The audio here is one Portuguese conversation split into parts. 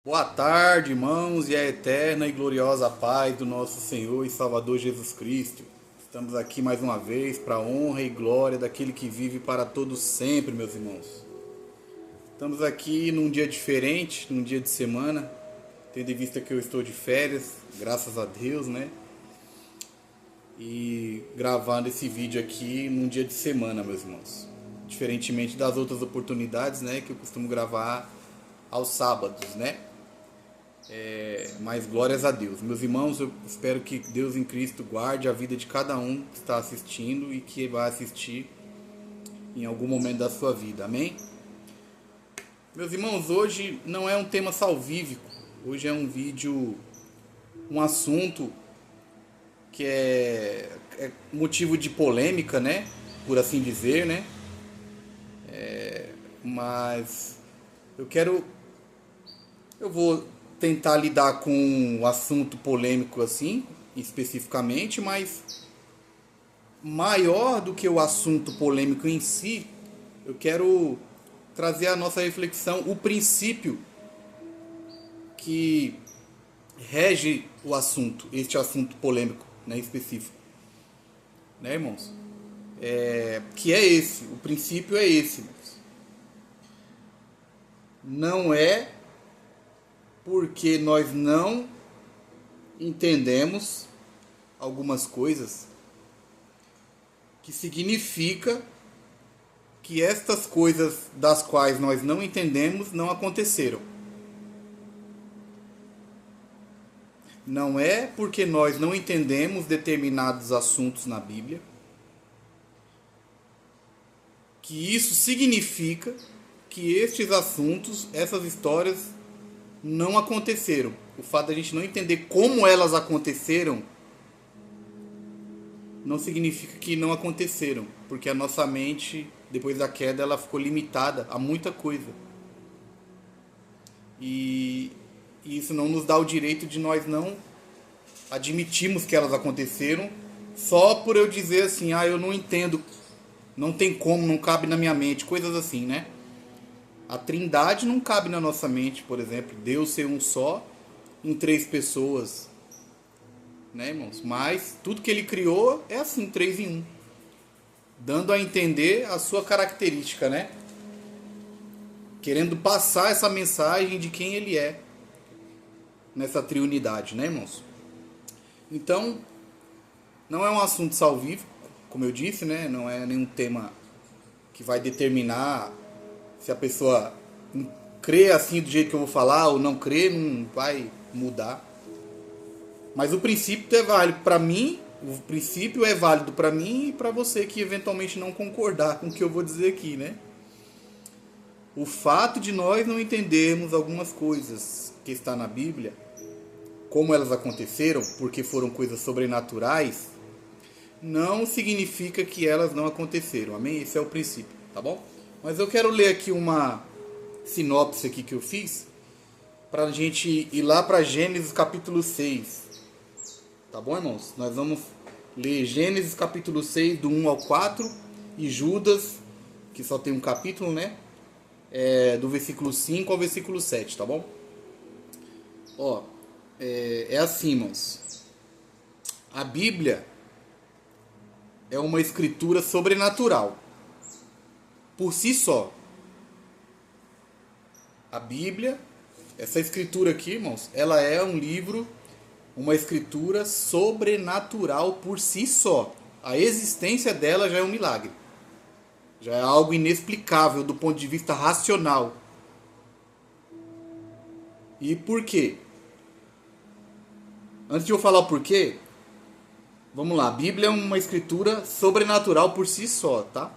Boa tarde, irmãos, e a eterna e gloriosa paz do nosso Senhor e Salvador Jesus Cristo. Estamos aqui mais uma vez para a honra e glória daquele que vive para todos sempre, meus irmãos. Estamos aqui num dia diferente, num dia de semana, tendo em vista que eu estou de férias, graças a Deus, né? E gravando esse vídeo aqui num dia de semana, meus irmãos. Diferentemente das outras oportunidades, né, que eu costumo gravar aos sábados, né? Mas glórias a Deus. Meus irmãos, eu espero que Deus em Cristo guarde a vida de cada um que está assistindo e que vai assistir em algum momento da sua vida. Amém? Meus irmãos, hoje não é um tema salvífico. Hoje é um vídeo, um assunto que é motivo de polêmica, né? Por assim dizer, né? Mas eu vou tentar lidar com um assunto polêmico assim, especificamente, mas maior do que o assunto polêmico em si, eu quero trazer a nossa reflexão, o princípio que rege o assunto, este assunto polêmico, né, específico, né, irmãos? Que é esse, o princípio é esse. Não é porque nós não entendemos algumas coisas que significa que estas coisas das quais nós não entendemos não aconteceram. Não é porque nós não entendemos determinados assuntos na Bíblia que isso significa que estes assuntos, essas histórias não aconteceram. O fato de a gente não entender como elas aconteceram não significa que não aconteceram, porque a nossa mente, depois da queda, ela ficou limitada a muita coisa. E isso não nos dá o direito de nós não admitirmos que elas aconteceram só por eu dizer assim, eu não entendo, não tem como, não cabe na minha mente, coisas assim, né? A trindade não cabe na nossa mente, por exemplo, Deus ser um só em três pessoas, né, irmãos? Mas tudo que ele criou é assim, três em um, dando a entender a sua característica, né? Querendo passar essa mensagem de quem ele é nessa triunidade, né, irmãos? Então, não é um assunto salvífico, como eu disse, né? Não é nenhum tema que vai determinar se a pessoa crê assim do jeito que eu vou falar ou não crê, não vai mudar. Mas o princípio é válido para mim, o princípio é válido para mim e para você que eventualmente não concordar com o que eu vou dizer aqui, né? O fato de nós não entendermos algumas coisas que está na Bíblia, como elas aconteceram, porque foram coisas sobrenaturais, não significa que elas não aconteceram. Amém? Esse é o princípio, tá bom? Mas eu quero ler aqui uma sinopse aqui que eu fiz para a gente ir lá para Gênesis capítulo 6. Tá bom, irmãos? Nós vamos ler Gênesis capítulo 6, do 1 ao 4, e Judas, que só tem um capítulo, né? Do versículo 5 ao versículo 7, tá bom? Ó, é assim, irmãos. A Bíblia é uma escritura sobrenatural por si só. A Bíblia, essa escritura aqui, irmãos, ela é um livro, uma escritura sobrenatural por si só. A existência dela já é um milagre. Já é algo inexplicável do ponto de vista racional. E por quê? Antes de eu falar o porquê, vamos lá. A Bíblia é uma escritura sobrenatural por si só, tá?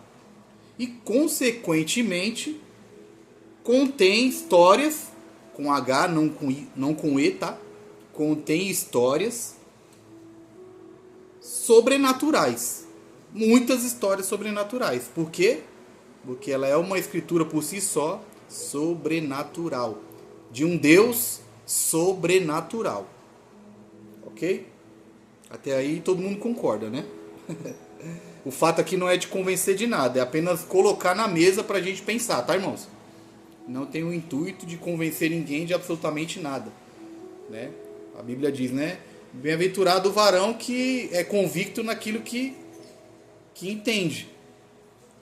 E, consequentemente, contém histórias, com H, não com E, tá? Contém histórias sobrenaturais. Muitas histórias sobrenaturais. Por quê? Porque ela é uma escritura por si só, sobrenatural. De um Deus sobrenatural. Ok? Até aí todo mundo concorda, né? O fato aqui não é de convencer de nada, é apenas colocar na mesa pra gente pensar, tá, irmãos? não tem o intuito de convencer ninguém de absolutamente nada, né? A Bíblia diz, né? Bem-aventurado o varão que é convicto naquilo que entende.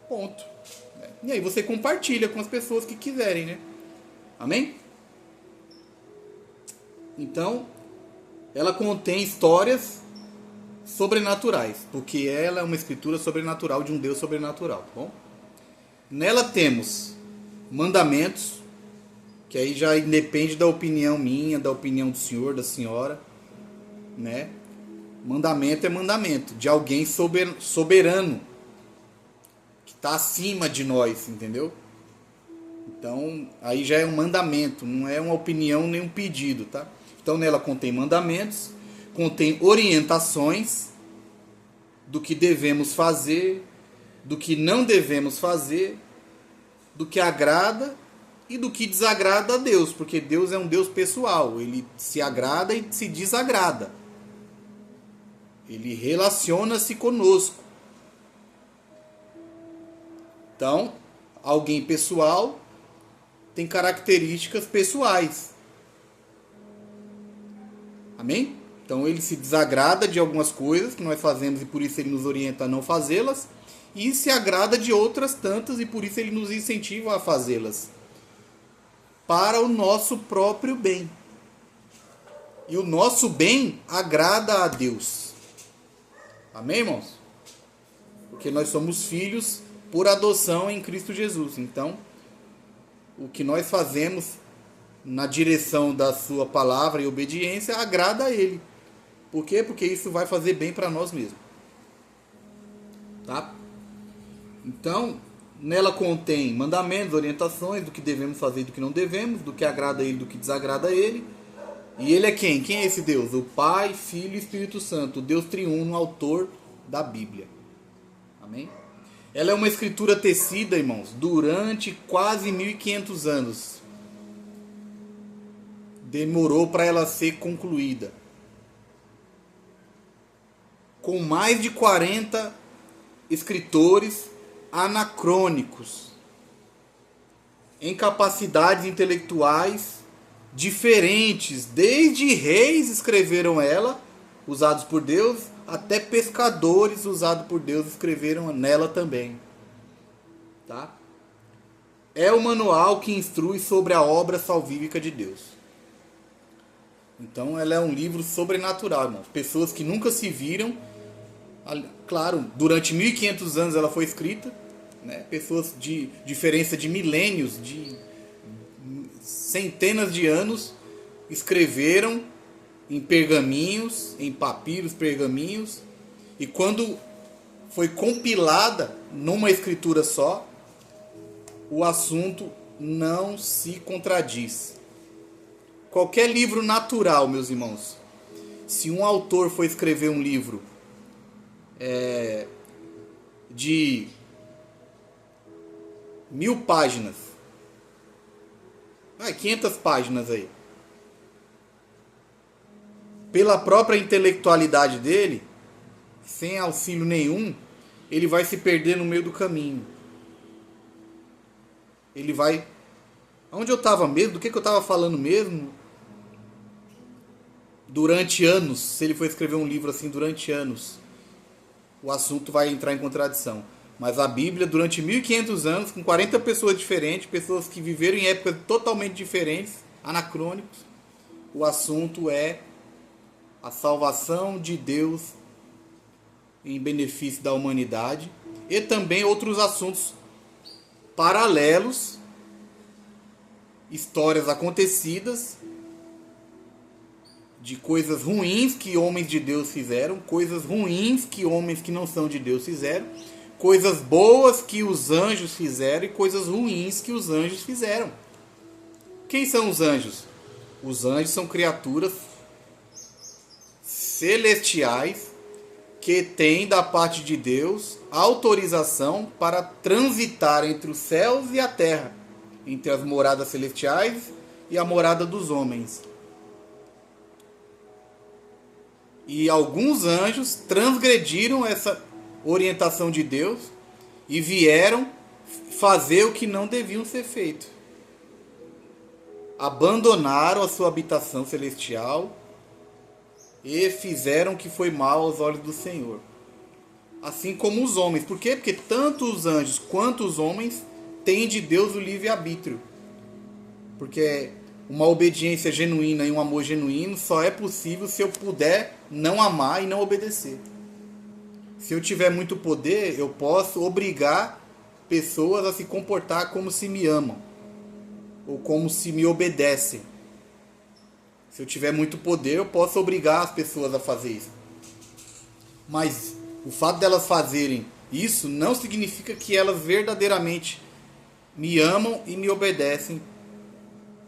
Ponto. E aí você compartilha com as pessoas que quiserem, né? Amém? Então, ela contém histórias sobrenaturais, porque ela é uma escritura sobrenatural de um Deus sobrenatural, tá bom? Nela temos mandamentos, que aí já independe da opinião minha, da opinião do senhor, da senhora, né? Mandamento é mandamento de alguém soberano, que está acima de nós, entendeu? Então, aí já é um mandamento, não é uma opinião nem um pedido, tá? Então, nela contém mandamentos, contém orientações do que devemos fazer, do que não devemos fazer, do que agrada e do que desagrada a Deus, porque Deus é um Deus pessoal, ele se agrada e se desagrada. Ele relaciona-se conosco. Então, alguém pessoal tem características pessoais. Amém? Então ele se desagrada de algumas coisas que nós fazemos e por isso ele nos orienta a não fazê-las. E se agrada de outras tantas e por isso ele nos incentiva a fazê-las. Para o nosso próprio bem. E o nosso bem agrada a Deus. Amém, irmãos? Porque nós somos filhos por adoção em Cristo Jesus. Então, o que nós fazemos na direção da sua palavra e obediência agrada a Ele. Por quê? Porque isso vai fazer bem para nós mesmos. Tá? Então, nela contém mandamentos, orientações do que devemos fazer e do que não devemos, do que agrada a Ele e do que desagrada a Ele. E Ele é quem? Quem é esse Deus? O Pai, Filho e Espírito Santo, o Deus triuno, autor da Bíblia. Amém? Ela é uma escritura tecida, irmãos, durante quase 1500 anos. Demorou para ela ser concluída. Com mais de 40 escritores anacrônicos, em capacidades intelectuais diferentes. Desde reis escreveram ela, usados por Deus, até pescadores usados por Deus escreveram nela também. Tá? É o manual que instrui sobre a obra salvífica de Deus. Então ela é um livro sobrenatural, irmãos. Pessoas que nunca se viram, claro, durante 1500 anos ela foi escrita, né? Pessoas de diferença de milênios, de centenas de anos, escreveram em pergaminhos, em papiros, pergaminhos, e quando foi compilada numa escritura só, o assunto não se contradiz. Qualquer livro natural, meus irmãos, se um autor for escrever um livro de 1000 páginas, 500 páginas aí, pela própria intelectualidade dele, sem auxílio nenhum, ele vai se perder no meio do caminho. Ele vai... Onde eu estava mesmo? Do que eu estava falando mesmo? Durante anos, se ele for escrever um livro assim durante anos, o assunto vai entrar em contradição. Mas a Bíblia, durante 1500 anos, com 40 pessoas diferentes, pessoas que viveram em épocas totalmente diferentes, anacrônicos, o assunto é a salvação de Deus em benefício da humanidade e também outros assuntos paralelos, histórias acontecidas de coisas ruins que homens de Deus fizeram, coisas ruins que homens que não são de Deus fizeram, coisas boas que os anjos fizeram e coisas ruins que os anjos fizeram. Quem são os anjos? Os anjos são criaturas celestiais que têm da parte de Deus autorização para transitar entre os céus e a terra, entre as moradas celestiais e a morada dos homens. E alguns anjos transgrediram essa orientação de Deus e vieram fazer o que não deviam ser feito. abandonaram a sua habitação celestial e fizeram o que foi mal aos olhos do Senhor. Assim como os homens. Por quê? Porque tanto os anjos quanto os homens têm de Deus o livre-arbítrio. Porque uma obediência genuína e um amor genuíno só é possível se eu puder não amar e não obedecer. Se eu tiver muito poder, eu posso obrigar pessoas a se comportar como se me amam ou como se me obedecem. Se eu tiver muito poder, eu posso obrigar as pessoas a fazer isso. Mas o fato delas fazerem isso não significa que elas verdadeiramente me amam e me obedecem.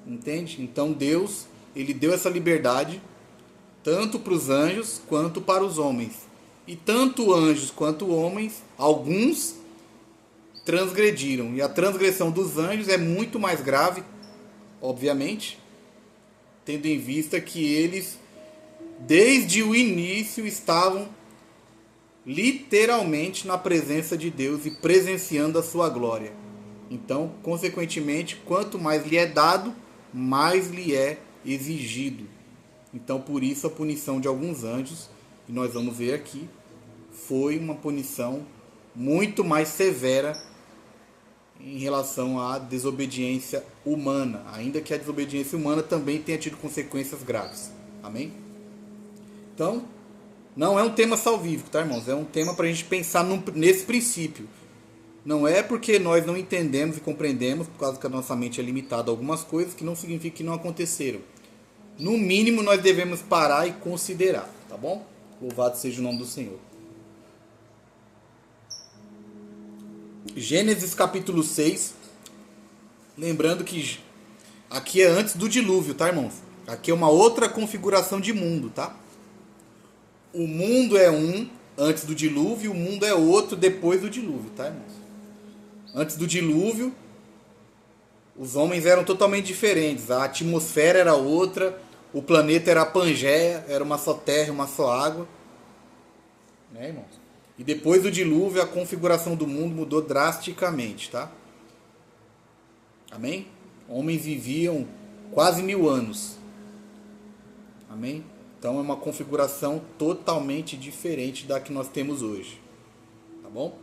Entende? Então Deus, ele deu essa liberdade tanto para os anjos quanto para os homens. E tanto anjos quanto homens, alguns transgrediram. E a transgressão dos anjos é muito mais grave, obviamente, tendo em vista que eles, desde o início, estavam literalmente na presença de Deus e presenciando a sua glória. Então, consequentemente, quanto mais lhe é dado, mais lhe é exigido. Então, por isso a punição de alguns anjos, e nós vamos ver aqui, foi uma punição muito mais severa em relação à desobediência humana, ainda que a desobediência humana também tenha tido consequências graves. Amém? Então, não é um tema salvífico, tá, irmãos? É um tema para a gente pensar nesse princípio. Não é porque nós não entendemos e compreendemos, por causa que a nossa mente é limitada a algumas coisas, que não significa que não aconteceram. No mínimo, nós devemos parar e considerar, tá bom? Louvado seja o nome do Senhor. Gênesis capítulo 6. Lembrando que aqui é antes do dilúvio, tá, irmãos? Aqui é uma outra configuração de mundo, tá? O mundo é um antes do dilúvio, o mundo é outro depois do dilúvio, tá, irmãos? Antes do dilúvio, os homens eram totalmente diferentes. A atmosfera era outra, o planeta era a Pangeia, era uma só terra, uma só água. Né, irmãos? E depois do dilúvio, a configuração do mundo mudou drasticamente, tá? Amém? Homens viviam quase 1000 anos. Amém? Então é uma configuração totalmente diferente da que nós temos hoje. Tá bom?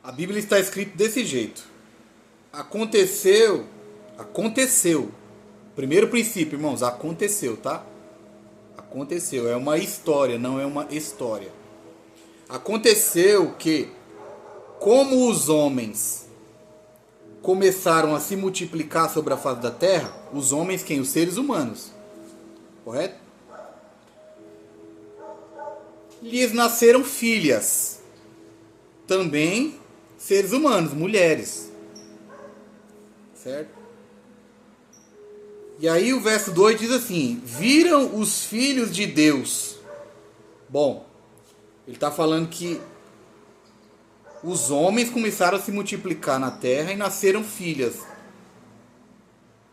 A Bíblia está escrito desse jeito. Aconteceu. Primeiro princípio, irmãos, aconteceu, tá? Aconteceu, é uma história, não é uma história. Aconteceu que, como os homens começaram a se multiplicar sobre a face da terra, os homens quem? Os seres humanos. Correto? Lhes nasceram filhas. Também seres humanos, mulheres. Certo? E aí o verso 2 diz assim: viram os filhos de Deus. Bom, ele está falando que os homens começaram a se multiplicar na terra e nasceram filhas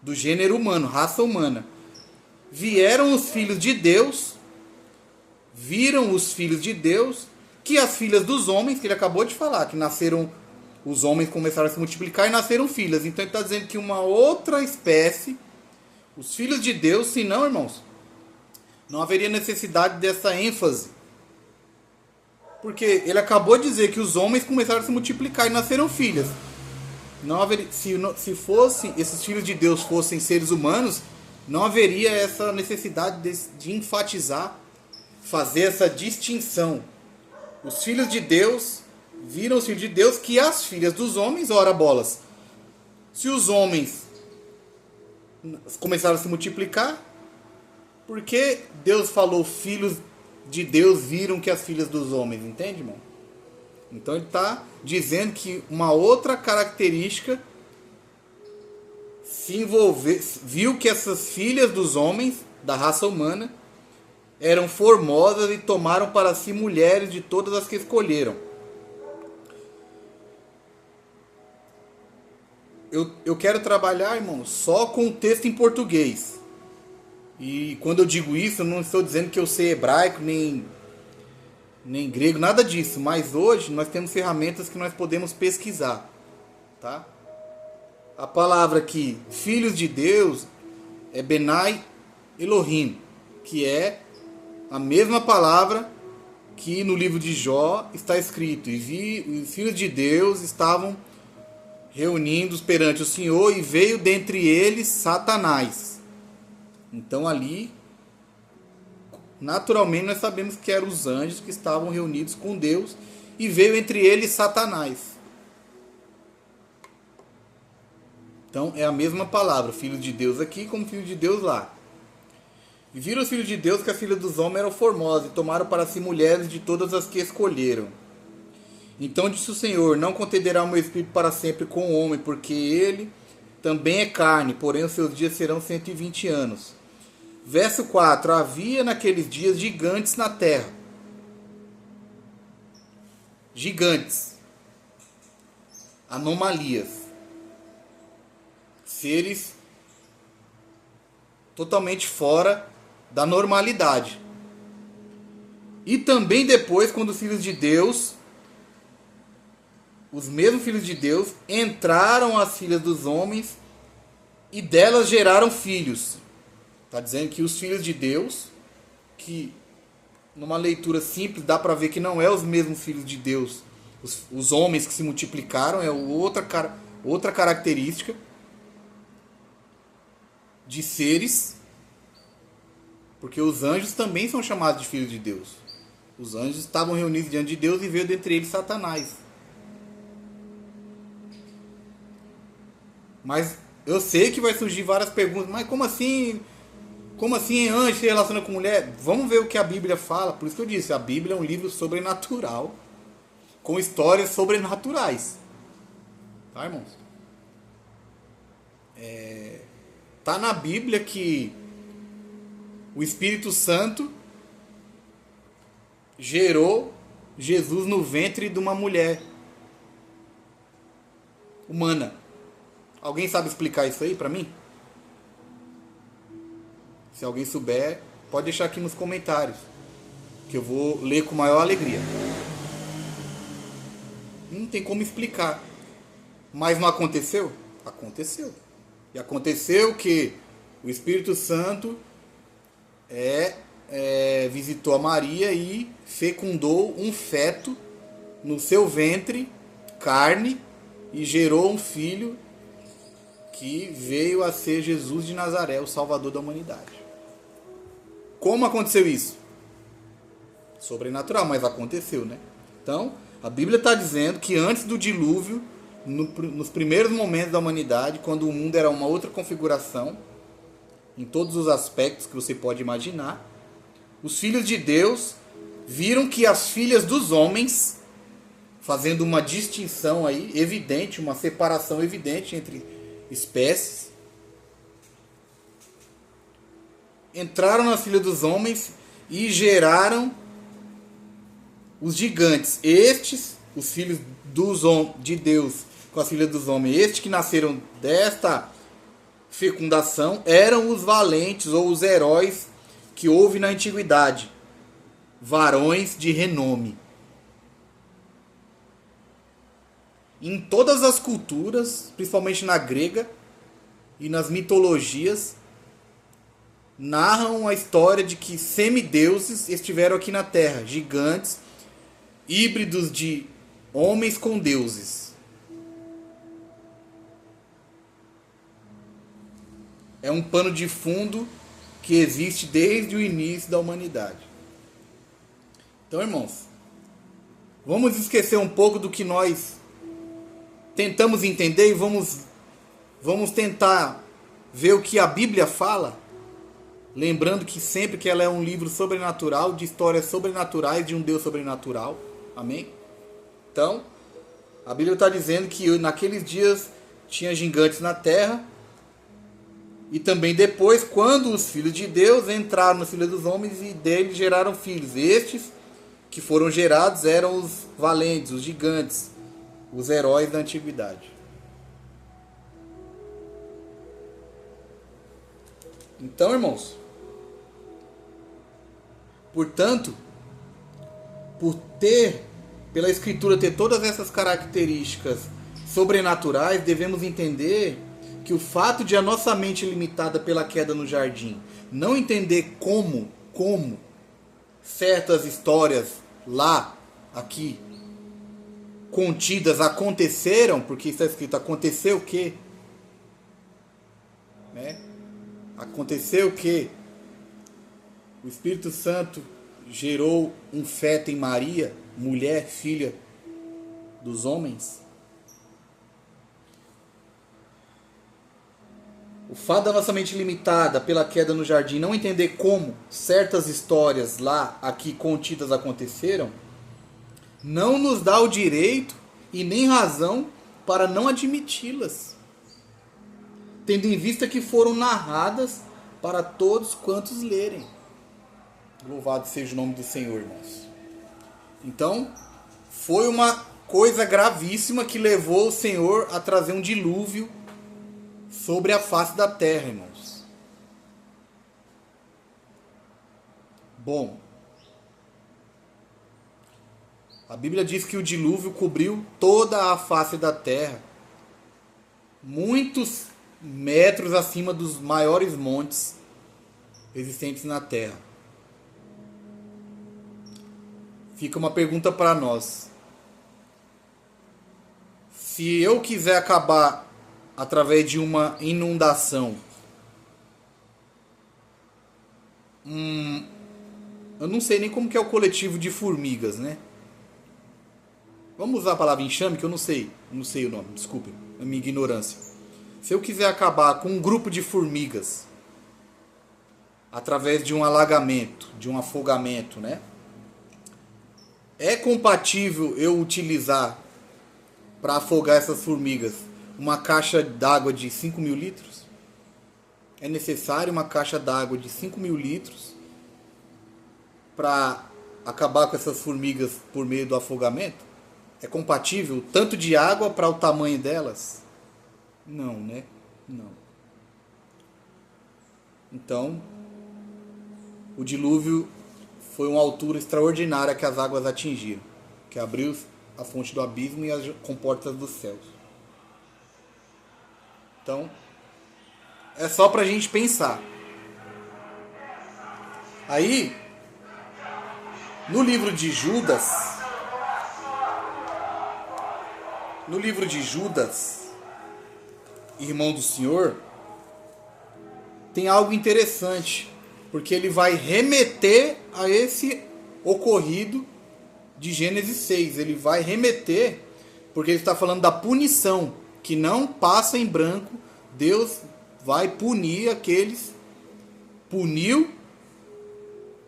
do gênero humano, raça humana. Vieram os filhos de Deus, viram os filhos de Deus, que as filhas dos homens, que ele acabou de falar, que nasceram, os homens começaram a se multiplicar e nasceram filhas. Então ele está dizendo que uma outra espécie, os filhos de Deus, senão, irmãos, não haveria necessidade dessa ênfase. Porque ele acabou de dizer que os homens começaram a se multiplicar e nasceram filhas. Não haveria, se fosse, esses filhos de Deus fossem seres humanos, não haveria essa necessidade de enfatizar, fazer essa distinção. Os filhos de Deus viram os filhos de Deus, que as filhas dos homens, ora bolas. Se os homens começaram a se multiplicar, porque Deus falou filhos de Deus viram que as filhas dos homens, entende, irmão? Então ele está dizendo que uma outra característica se envolveu, viu que essas filhas dos homens, da raça humana, eram formosas e tomaram para si mulheres de todas as que escolheram. Eu quero trabalhar, irmão, só com o texto em português. E quando eu digo isso, eu não estou dizendo que eu sei hebraico, nem grego, nada disso. Mas hoje nós temos ferramentas que nós podemos pesquisar, tá? a palavra aqui, filhos de Deus, é Benai Elohim, que é a mesma palavra que no livro de Jó está escrito. E os filhos de Deus estavam reunidos perante o Senhor e veio dentre eles Satanás. Então ali, naturalmente, nós sabemos que eram os anjos que estavam reunidos com Deus e veio entre eles Satanás. Então é a mesma palavra, filho de Deus aqui como filho de Deus lá. E viram os filhos de Deus que as filhas dos homens eram formosas e tomaram para si mulheres de todas as que escolheram. Então disse o Senhor, não contenderá o meu espírito para sempre com o homem, porque ele também é carne, porém os seus dias serão 120 anos. Verso 4, havia naqueles dias gigantes na terra. Gigantes. Anomalias. Seres totalmente fora da normalidade. E também depois, quando os filhos de Deus, os mesmos filhos de Deus, entraram as filhas dos homens e delas geraram filhos. Está dizendo que os filhos de Deus, que numa leitura simples dá para ver que não é os mesmos filhos de Deus, os homens que se multiplicaram, é outra característica de seres, porque os anjos também são chamados de filhos de Deus. Os anjos estavam reunidos diante de Deus e veio dentre eles Satanás. Mas eu sei que vai surgir várias perguntas, mas como assim? Como assim anjo se relaciona com mulher? Vamos ver o que a Bíblia fala. Por isso que eu disse, a Bíblia é um livro sobrenatural, com histórias sobrenaturais. Tá, irmãos? Tá na Bíblia que o Espírito Santo gerou Jesus no ventre de uma mulher humana. Alguém sabe explicar isso aí pra mim? Se alguém souber, pode deixar aqui nos comentários, que eu vou ler com maior alegria. Não tem como explicar. Mas não aconteceu? Aconteceu. E aconteceu que o Espírito Santo visitou a Maria e fecundou um feto no seu ventre, carne, e gerou um filho que veio a ser Jesus de Nazaré, o Salvador da humanidade. Como aconteceu isso? Sobrenatural, mas aconteceu, né? Então, a Bíblia está dizendo que antes do dilúvio, nos primeiros momentos da humanidade, quando o mundo era uma outra configuração, em todos os aspectos que você pode imaginar, os filhos de Deus viram que as filhas dos homens, fazendo uma distinção aí evidente, uma separação evidente entre espécies, entraram nas filhas dos homens e geraram os gigantes. Estes, os filhos de Deus com as filhas dos homens, estes que nasceram desta fecundação, eram os valentes ou os heróis que houve na antiguidade, varões de renome. Em todas as culturas, principalmente na grega e nas mitologias, narram a história de que semideuses estiveram aqui na Terra, gigantes, híbridos de homens com deuses. É um pano de fundo que existe desde o início da humanidade. Então, irmãos, vamos esquecer um pouco do que nós tentamos entender e vamos tentar ver o que a Bíblia fala, lembrando que sempre que ela é um livro sobrenatural, de histórias sobrenaturais, de um Deus sobrenatural. Amém? Então, a Bíblia está dizendo que naqueles dias tinha gigantes na terra, e também depois, quando os filhos de Deus entraram nas filhas dos homens e deles geraram filhos. Estes que foram gerados eram os valentes, os gigantes, os heróis da antiguidade. Então, irmãos, portanto, pela Escritura ter todas essas características sobrenaturais, devemos entender que o fato de a nossa mente limitada pela queda no jardim não entender como certas histórias lá, aqui, contidas aconteceram, porque está escrito, aconteceu o quê? Né? Aconteceu o quê? O Espírito Santo gerou um feto em Maria, mulher, filha dos homens. O fato da nossa mente limitada pela queda no jardim não entender como certas histórias lá, aqui contidas aconteceram, não nos dá o direito e nem razão para não admiti-las, tendo em vista que foram narradas para todos quantos lerem. Louvado seja o nome do Senhor, irmãos. Então, foi uma coisa gravíssima que levou o Senhor a trazer um dilúvio sobre a face da terra, irmãos. Bom, a Bíblia diz que o dilúvio cobriu toda a face da terra, muitos metros acima dos maiores montes existentes na terra. Fica uma pergunta para nós. Se eu quiser acabar através de uma inundação, eu não sei nem como que é o coletivo de formigas, né? Vamos usar a palavra enxame, que eu não sei o nome, desculpe, a minha ignorância. Se eu quiser acabar com um grupo de formigas através de um alagamento, de um afogamento, né? É compatível eu utilizar para afogar essas formigas uma caixa d'água de 5.000 litros? É necessário uma caixa d'água de 5.000 litros para acabar com essas formigas por meio do afogamento? É compatível o tanto de água para o tamanho delas? Não, né? Não. Então, o dilúvio foi uma altura extraordinária que as águas atingiram, que abriu a fonte do abismo e as comportas dos céus. Então, é só pra gente pensar. Aí, no livro de Judas, irmão do Senhor, tem algo interessante, porque ele vai remeter a esse ocorrido de Gênesis 6. Ele vai remeter, porque ele está falando da punição, que não passa em branco. Deus vai punir aqueles, puniu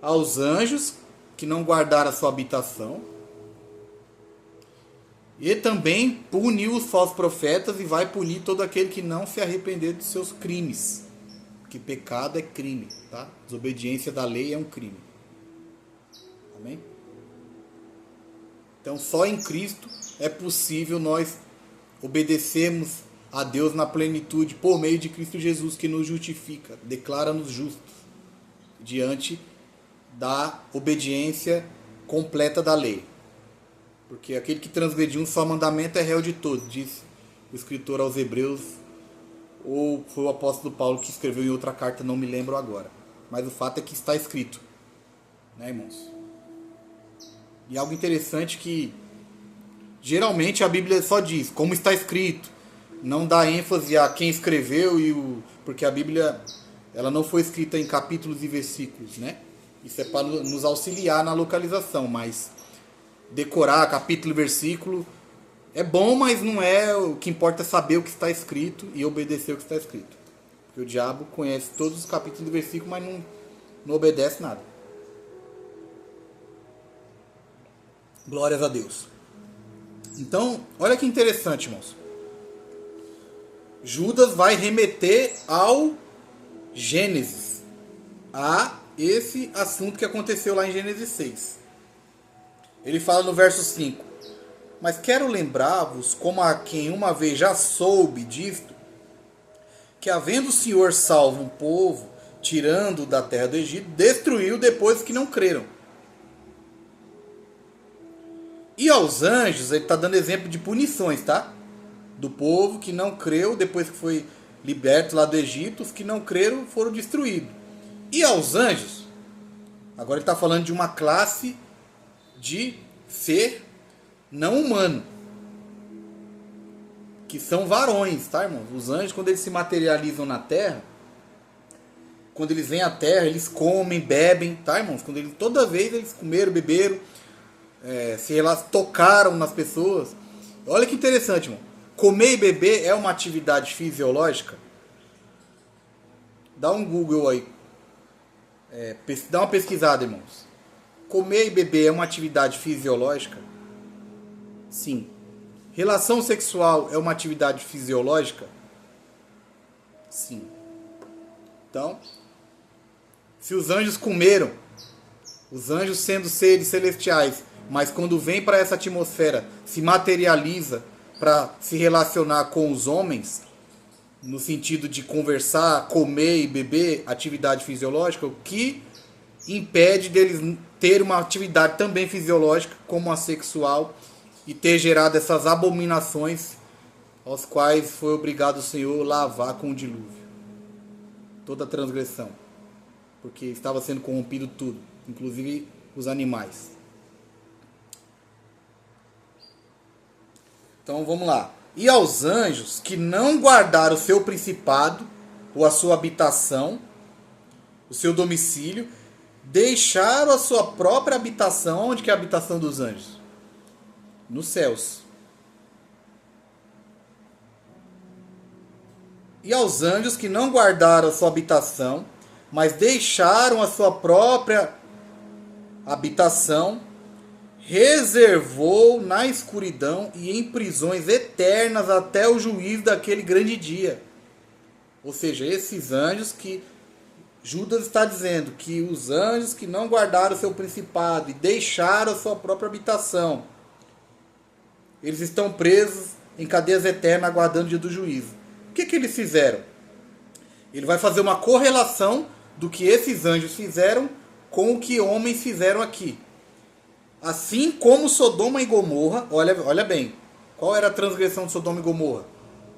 aos anjos que não guardaram a sua habitação, e também puniu os falsos profetas e vai punir todo aquele que não se arrepender dos seus crimes. Porque pecado é crime, tá? Desobediência da lei é um crime. Amém? Então só em Cristo é possível nós obedecermos a Deus na plenitude por meio de Cristo Jesus, que nos justifica, declara-nos justos diante da obediência completa da lei. Porque aquele que transgrediu um só mandamento é réu de todos, diz o escritor aos Hebreus, ou foi o apóstolo Paulo que escreveu em outra carta, não me lembro agora. Mas o fato é que está escrito, né, irmãos? E algo interessante que geralmente a Bíblia só diz, como está escrito, não dá ênfase a quem escreveu, porque a Bíblia ela não foi escrita em capítulos e versículos, né? Isso é para nos auxiliar na localização, mas decorar capítulo e versículo é bom, mas não é. O que importa é saber o que está escrito e obedecer o que está escrito. Porque o diabo conhece todos os capítulos e versículos, mas não obedece nada. Glórias a Deus. Então, olha que interessante, irmãos. Judas vai remeter ao Gênesis, a esse assunto que aconteceu lá em Gênesis 6. Ele fala no verso 5: mas quero lembrar-vos, como a quem uma vez já soube disto, que havendo o Senhor salvo um povo, tirando da terra do Egito, destruiu depois que não creram. E aos anjos, ele está dando exemplo de punições, tá? Do povo que não creu depois que foi libertos lá do Egito, os que não creram foram destruídos. E aos anjos, agora ele está falando de uma classe de ser não humano, que são varões, tá, irmãos? Os anjos, quando eles se materializam na terra, quando eles vêm à terra, eles comem, bebem, tá, irmãos? Toda vez eles comeram, beberam, tocaram nas pessoas. Olha que interessante, irmão. Comer e beber é uma atividade fisiológica? Dá um Google aí. Dá uma pesquisada, irmãos. Comer e beber é uma atividade fisiológica? Sim. Relação sexual é uma atividade fisiológica? Sim. Então, se os anjos comeram, os anjos sendo seres celestiais, mas quando vem para essa atmosfera, se materializa para se relacionar com os homens, no sentido de conversar, comer e beber, atividade fisiológica, o que impede deles ter uma atividade também fisiológica, como a sexual, e ter gerado essas abominações aos quais foi obrigado o Senhor lavar com o dilúvio. Toda a transgressão. Porque estava sendo corrompido tudo, inclusive os animais. Então vamos lá. E aos anjos que não guardaram o seu principado, ou a sua habitação, o seu domicílio, deixaram a sua própria habitação. Onde que é a habitação dos anjos? Nos céus. E aos anjos que não guardaram a sua habitação, mas deixaram a sua própria habitação, reservou na escuridão e em prisões eternas até o juízo daquele grande dia. Ou seja, esses anjos que Judas está dizendo que os anjos que não guardaram o seu principado e deixaram a sua própria habitação, eles estão presos em cadeias eternas aguardando o dia do juízo. O que eles fizeram? Ele vai fazer uma correlação do que esses anjos fizeram com o que homens fizeram aqui. Assim como Sodoma e Gomorra, olha bem, qual era a transgressão de Sodoma e Gomorra?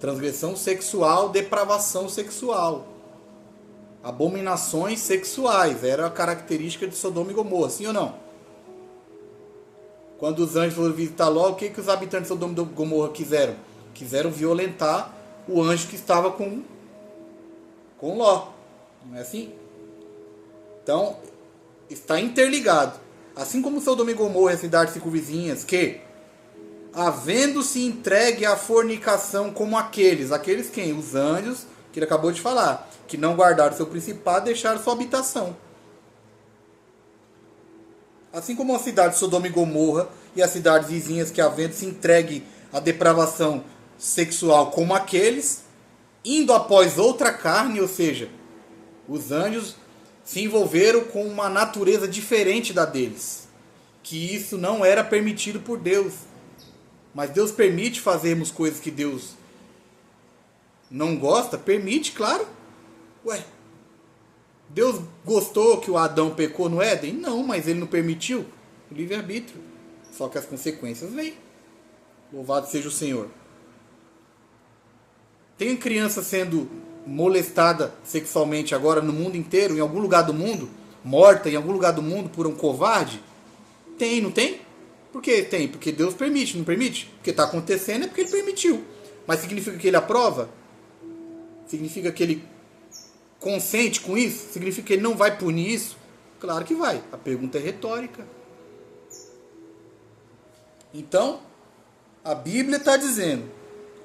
Transgressão sexual, depravação sexual. Abominações sexuais, era a característica de Sodoma e Gomorra, sim ou não? Quando os anjos foram visitar Ló, o que os habitantes de Sodoma e Gomorra quiseram? Quiseram violentar o anjo que estava com Ló. Não é assim? Então, está interligado. Assim como Sodoma e Gomorra e as cidades circunvizinhas, que, havendo-se entregue à fornicação como aqueles quem? Os anjos, que ele acabou de falar, que não guardaram seu principado, deixaram sua habitação. Assim como a cidade de Sodoma e Gomorra e as cidades vizinhas que, havendo-se entregue à depravação sexual como aqueles, indo após outra carne, ou seja, os anjos se envolveram com uma natureza diferente da deles, que isso não era permitido por Deus. Mas Deus permite fazermos coisas que Deus não gosta? Permite, claro. Ué, Deus gostou que o Adão pecou no Éden? Não, mas ele não permitiu. O livre-arbítrio. Só que as consequências vêm. Louvado seja o Senhor. Tem criança sendo molestada sexualmente agora no mundo inteiro, em algum lugar do mundo, morta em algum lugar do mundo por um covarde? Tem, não tem? Por que tem? Porque Deus permite, não permite? Porque está acontecendo é porque ele permitiu. Mas significa que ele aprova? Significa que ele consente com isso? Significa que ele não vai punir isso? Claro que vai. A pergunta é retórica. Então, a Bíblia está dizendo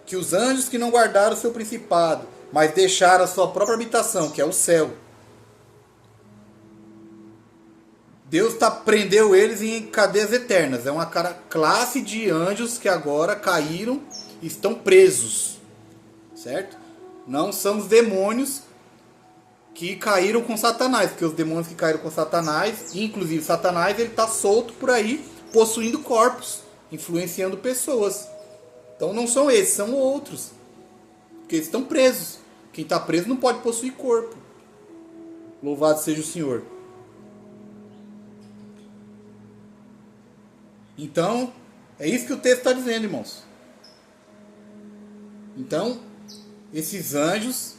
que os anjos que não guardaram o seu principado, mas deixaram a sua própria habitação, que é o céu, Deus prendeu eles em cadeias eternas. É uma classe de anjos que agora caíram e estão presos. Certo? Não são os demônios que caíram com Satanás, porque os demônios que caíram com Satanás, inclusive Satanás, ele está solto por aí, possuindo corpos, influenciando pessoas. Então não são esses, são outros. Porque eles estão presos. Quem está preso não pode possuir corpo. Louvado seja o Senhor. Então, é isso que o texto está dizendo, irmãos. Então, esses anjos,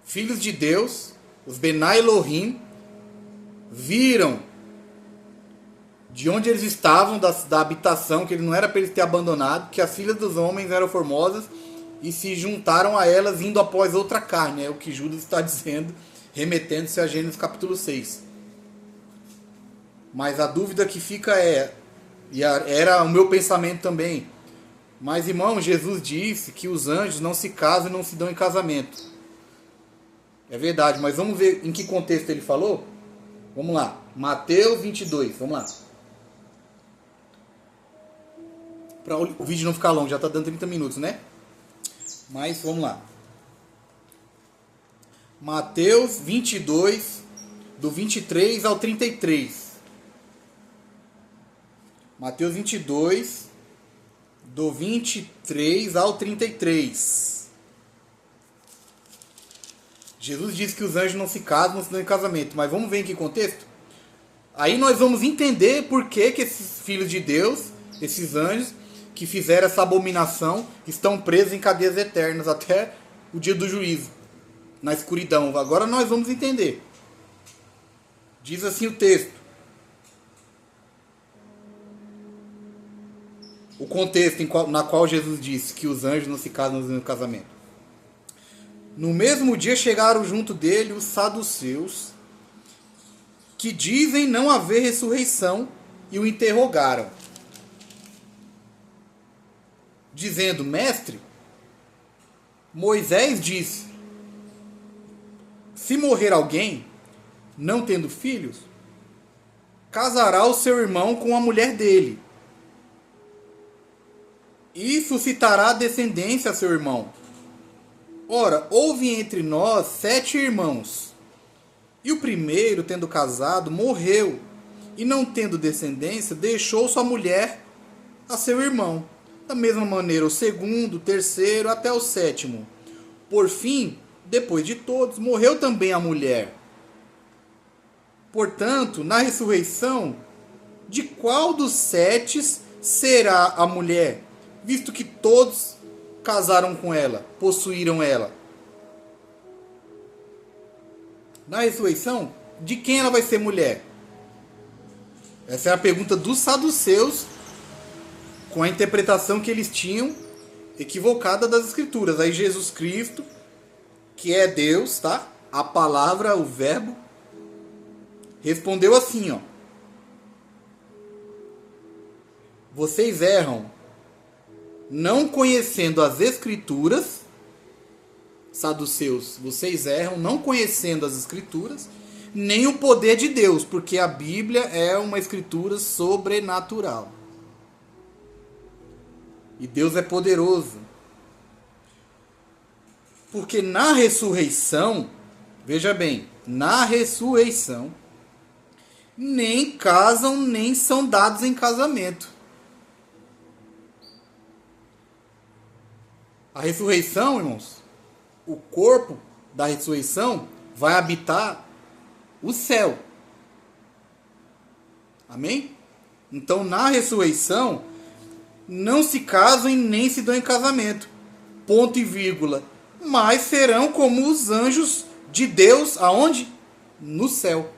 filhos de Deus, os Benai Elohim, viram de onde eles estavam, da habitação, que ele não era para eles ter abandonado, que as filhas dos homens eram formosas, e se juntaram a elas indo após outra carne. É o que Judas está dizendo, remetendo-se a Gênesis capítulo 6. Mas a dúvida que fica era o meu pensamento também, mas irmão, Jesus disse que os anjos não se casam e não se dão em casamento. É verdade, mas vamos ver em que contexto ele falou? Vamos lá, Mateus 22, vamos lá. Para o vídeo não ficar longo, já está dando 30 minutos, né? Mas vamos lá. Mateus 22, do 23 ao 33. Mateus 22, do 23 ao 33. Jesus disse que os anjos não se casam, não se dão em casamento. Mas vamos ver em que contexto? Aí nós vamos entender por que esses filhos de Deus, esses anjos, que fizeram essa abominação, estão presos em cadeias eternas até o dia do juízo, na escuridão. Agora nós vamos entender. Diz assim o texto. O contexto na qual Jesus disse que os anjos não se casam no casamento. No mesmo dia chegaram junto dele os saduceus, que dizem não haver ressurreição, e o interrogaram, dizendo: Mestre, Moisés disse, se morrer alguém, não tendo filhos, casará o seu irmão com a mulher dele, e suscitará descendência a seu irmão. Ora, houve entre nós 7 irmãos, e o primeiro, tendo casado, morreu, e não tendo descendência, deixou sua mulher a seu irmão. Da mesma maneira, o segundo, o terceiro, até o 7º. Por fim, depois de todos, morreu também a mulher. Portanto, na ressurreição, de qual dos 7 será a mulher, visto que todos casaram com ela, possuíram ela? Na ressurreição, de quem ela vai ser mulher? Essa é a pergunta dos saduceus, com a interpretação que eles tinham equivocada das escrituras. Aí Jesus Cristo, que é Deus, tá? A palavra, o verbo, respondeu assim, ó: vocês erram não conhecendo as escrituras. Saduceus, vocês erram não conhecendo as escrituras, nem o poder de Deus, porque a Bíblia é uma escritura sobrenatural. E Deus é poderoso. Porque na ressurreição, veja bem, na ressurreição, nem casam, nem são dados em casamento. A ressurreição, irmãos, o corpo da ressurreição vai habitar o céu. Amém? Então, na ressurreição, não se casam e nem se dão em casamento. Ponto e vírgula. Mas serão como os anjos de Deus, aonde? No céu.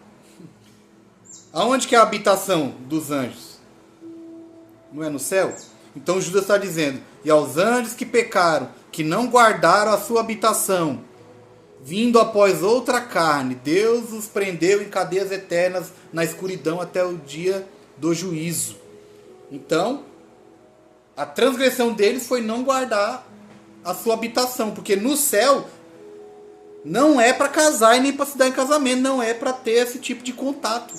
Aonde que é a habitação dos anjos? Não é no céu? Então Judas está dizendo: e aos anjos que pecaram, que não guardaram a sua habitação, vindo após outra carne, Deus os prendeu em cadeias eternas na escuridão até o dia do juízo. Então, a transgressão deles foi não guardar a sua habitação, porque no céu não é para casar e nem para se dar em casamento, não é para ter esse tipo de contato.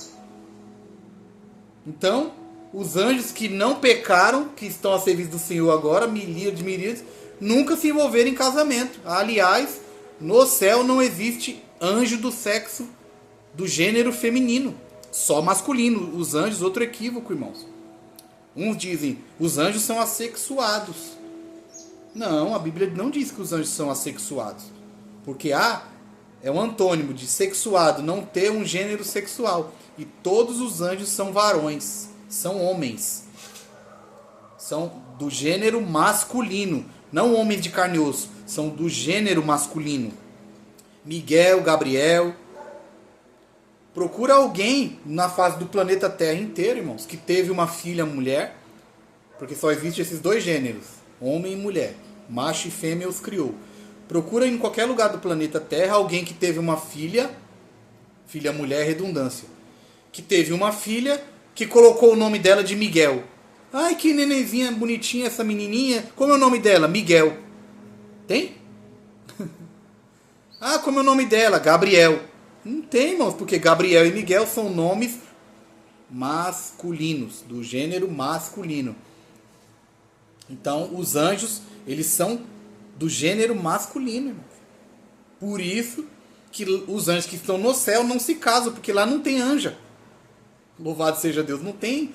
Então, os anjos que não pecaram, que estão a serviço do Senhor agora, miríades, nunca se envolveram em casamento. Aliás, no céu não existe anjo do sexo, do gênero feminino, só masculino. Os anjos, outro equívoco, irmãos. Uns dizem, os anjos são assexuados. Não, a Bíblia não diz que os anjos são assexuados. Porque é um antônimo de sexuado, não ter um gênero sexual. E todos os anjos são varões, são homens. São do gênero masculino. não homens de carne e osso, são do gênero masculino. Miguel, Gabriel. Procura alguém na face do planeta Terra inteiro, irmãos, que teve uma filha mulher, porque só existem esses dois gêneros, homem e mulher. Macho e fêmea os criou. Procura em qualquer lugar do planeta Terra alguém que teve uma filha mulher, redundância, que teve uma filha que colocou o nome dela de Miguel. Ai, que nenenzinha bonitinha essa menininha. Como é o nome dela? Miguel. Tem? Ah, como é o nome dela? Gabriel. Não tem, irmãos, porque Gabriel e Miguel são nomes masculinos, do gênero masculino. Então, os anjos, eles são do gênero masculino, irmãos. Por isso que os anjos que estão no céu não se casam, porque lá não tem anja. Louvado seja Deus, não tem.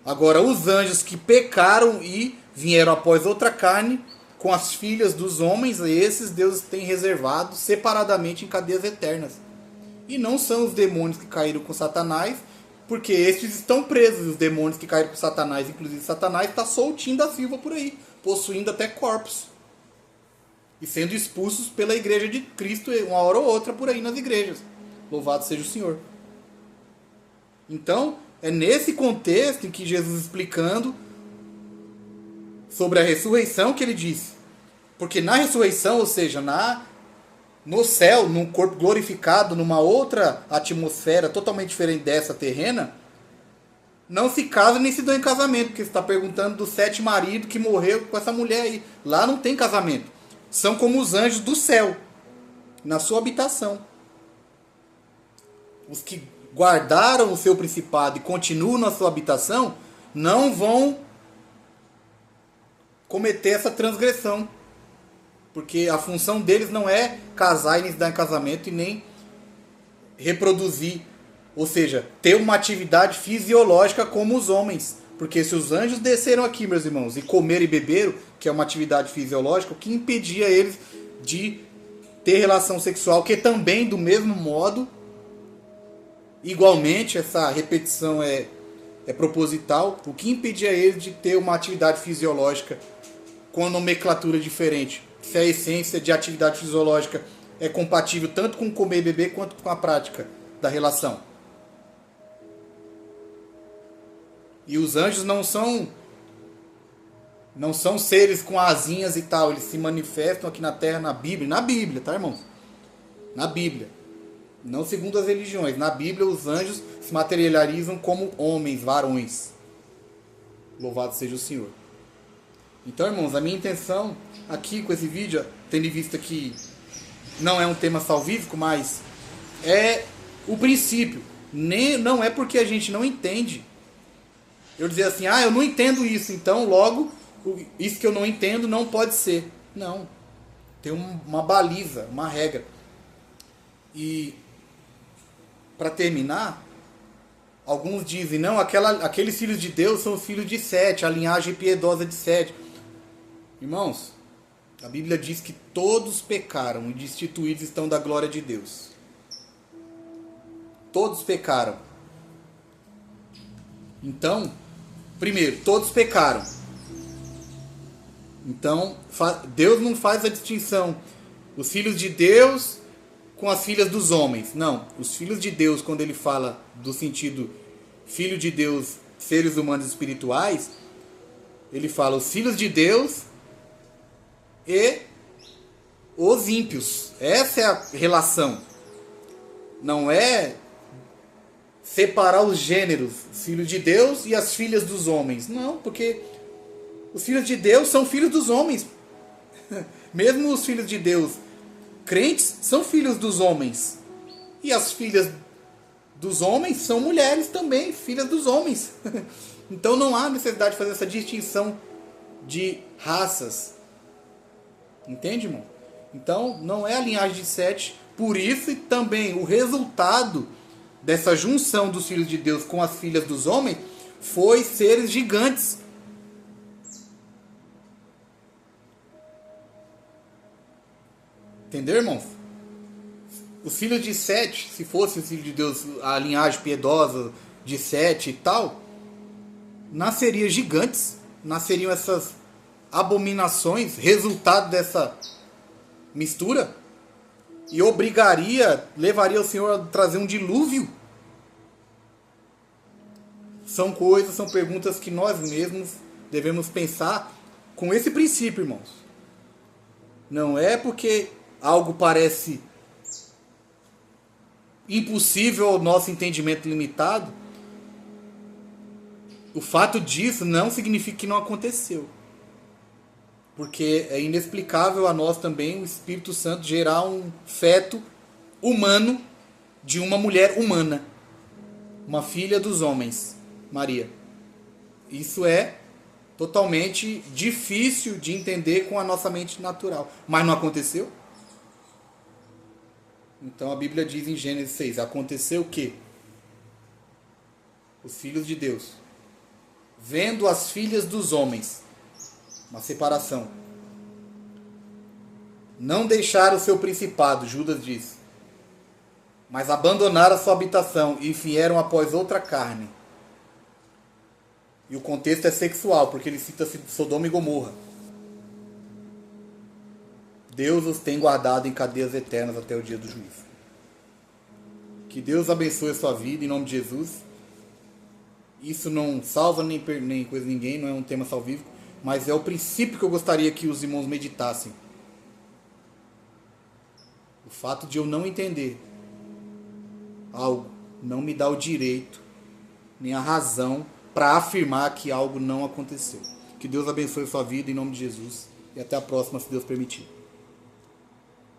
Agora, os anjos que pecaram e vieram após outra carne, com as filhas dos homens, esses Deus tem reservado separadamente em cadeias eternas. E não são os demônios que caíram com Satanás, porque estes estão presos. Os demônios que caíram com Satanás, inclusive Satanás, está soltinho da silva por aí, possuindo até corpos. E sendo expulsos pela igreja de Cristo uma hora ou outra por aí nas igrejas. Louvado seja o Senhor. Então, é nesse contexto em que Jesus explicando sobre a ressurreição que ele disse. Porque na ressurreição, ou seja, no céu, num corpo glorificado, numa outra atmosfera totalmente diferente dessa terrena, não se casa nem se dão em casamento. Porque você está perguntando do 7 marido que morreu com essa mulher aí. Lá não tem casamento. São como os anjos do céu, na sua habitação. Os que guardaram o seu principado e continuam na sua habitação, não vão cometer essa transgressão. Porque a função deles não é casar e nem se dar em casamento e nem reproduzir. Ou seja, ter uma atividade fisiológica como os homens. Porque se os anjos desceram aqui, meus irmãos, e comeram e beberam, que é uma atividade fisiológica, o que impedia eles de ter relação sexual, que também, do mesmo modo, igualmente, essa repetição é proposital, o que impedia eles de ter uma atividade fisiológica com nomenclatura diferente? Se a essência de atividade fisiológica é compatível tanto com comer e beber quanto com a prática da relação. E os anjos não são seres com asinhas e tal. Eles se manifestam aqui na terra, na Bíblia. Na Bíblia, tá, irmãos? Na Bíblia. Não segundo as religiões. Na Bíblia, os anjos se materializam como homens, varões. Louvado seja o Senhor. Então, irmãos, a minha intenção aqui com esse vídeo, tendo em vista que não é um tema salvífico, mas é o princípio. Não é porque a gente não entende. Eu dizer assim, eu não entendo isso, então logo, isso que eu não entendo não pode ser. Não. Tem uma baliza, uma regra. E, para terminar, alguns dizem, não, aqueles filhos de Deus são os filhos de Sete, a linhagem piedosa de Sete. Irmãos, a Bíblia diz que todos pecaram e destituídos estão da glória de Deus. Todos pecaram. Então, primeiro, todos pecaram. Então, Deus não faz a distinção. Os filhos de Deus com as filhas dos homens. Não, os filhos de Deus, quando ele fala do sentido filho de Deus, seres humanos espirituais, ele fala os filhos de Deus e os ímpios. Essa é a relação. Não é separar os gêneros, filho de Deus e as filhas dos homens. Não, porque os filhos de Deus são filhos dos homens. Mesmo os filhos de Deus crentes são filhos dos homens. E as filhas dos homens são mulheres também, filhas dos homens. Então não há necessidade de fazer essa distinção de raças. Entende, irmão? Então não é a linhagem de Sete. Por isso, e também o resultado dessa junção dos filhos de Deus com as filhas dos homens foi seres gigantes. Entendeu, irmãos? Os filhos de Sete, se fosse o filho de Deus, a linhagem piedosa de Sete e tal, nasceriam gigantes, nasceriam essas abominações, resultado dessa mistura, e levaria o Senhor a trazer um dilúvio? São perguntas que nós mesmos devemos pensar com esse princípio, irmãos. Não é porque algo parece impossível ao nosso entendimento limitado, o fato disso não significa que não aconteceu. Porque é inexplicável a nós também o Espírito Santo gerar um feto humano de uma mulher humana. Uma filha dos homens, Maria. Isso é totalmente difícil de entender com a nossa mente natural. Mas não aconteceu? Então a Bíblia diz em Gênesis 6, aconteceu o quê? Os filhos de Deus, vendo as filhas dos homens, uma separação, não deixaram o seu principado, Judas diz, mas abandonaram a sua habitação e vieram após outra carne. E o contexto é sexual, porque ele cita Sodoma e Gomorra. Deus os tem guardado em cadeias eternas até o dia do juízo. Que Deus abençoe a sua vida, em nome de Jesus. Isso não salva nem coisa ninguém, não é um tema salvífico, mas é o princípio que eu gostaria que os irmãos meditassem. O fato de eu não entender algo não me dá o direito, nem a razão para afirmar que algo não aconteceu. Que Deus abençoe a sua vida, em nome de Jesus. E até a próxima, se Deus permitir.